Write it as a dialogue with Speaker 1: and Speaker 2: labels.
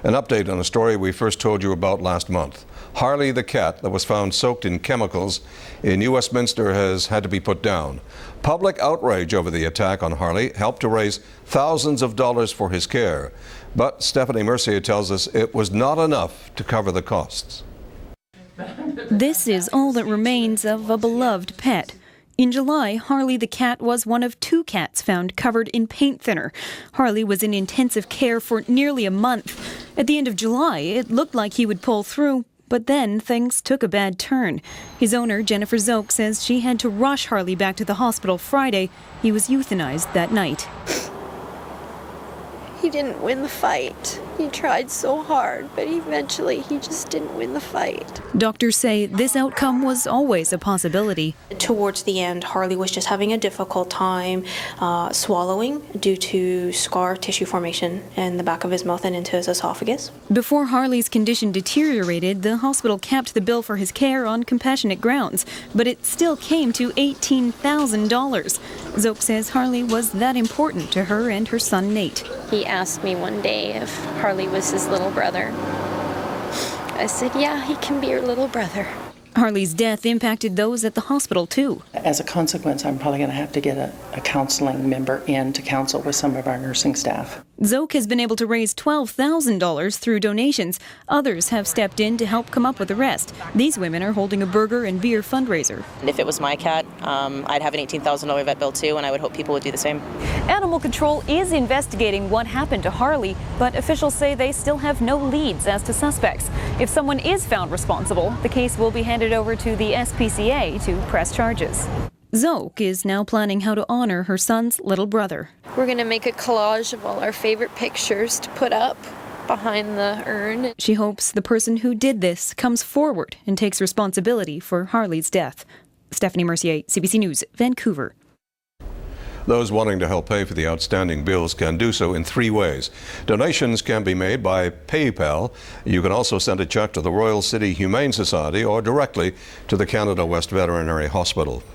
Speaker 1: An update on a story we first told you about last month. Harley the cat that was found soaked in chemicals in New Westminster has had to be put down. Public outrage over the attack on Harley helped to raise thousands of dollars for his care. But Stephanie Mercier tells us it was not enough to cover the costs.
Speaker 2: This is all that remains of a beloved pet. In July, Harley the cat was one of 2 cats found covered in paint thinner. Harley was in intensive care for nearly a month. At the end of July, it looked like he would pull through, but then things took a bad turn. His owner, Jennifer SZOKE, says she had to rush Harley back to the hospital Friday. He was euthanized that night.
Speaker 3: He didn't win the fight. He tried so hard, but eventually he just didn't win the fight.
Speaker 2: Doctors say this outcome was always a possibility.
Speaker 4: Towards the end, Harley was just having a difficult time swallowing due to scar tissue formation in the back of his mouth and into his esophagus.
Speaker 2: Before Harley's condition deteriorated, the hospital capped the bill for his care on compassionate grounds, but it still came to $18,000. SZOKE says Harley was that important to her and her son Nate.
Speaker 3: He asked me one day if Harley was his little brother. I said, yeah, he can be your little brother.
Speaker 2: Harley's death impacted those at the hospital too.
Speaker 5: As a consequence, I'm probably going to have to get a counseling member in to counsel with some of our nursing staff.
Speaker 2: SZOKE has been able to raise $12,000 through donations. Others have stepped in to help come up with the rest. These women are holding a burger and beer fundraiser.
Speaker 6: If it was my cat, I'd have an $18,000 vet bill too, and I would hope people would do the same.
Speaker 2: Animal Control is investigating what happened to Harley, but officials say they still have no leads as to suspects. If someone is found responsible, the case will be handed over to the SPCA to press charges. SZOKE is now planning how to honor her son's little brother.
Speaker 3: We're going to make a collage of all our favorite pictures to put up behind the urn.
Speaker 2: She hopes the person who did this comes forward and takes responsibility for Harley's death. Stephanie Mercier, CBC News, Vancouver.
Speaker 1: Those wanting to help pay for the outstanding bills can do so in 3 ways. Donations can be made by PayPal. You can also send a check to the Royal City Humane Society or directly to the Canada West Veterinary Hospital.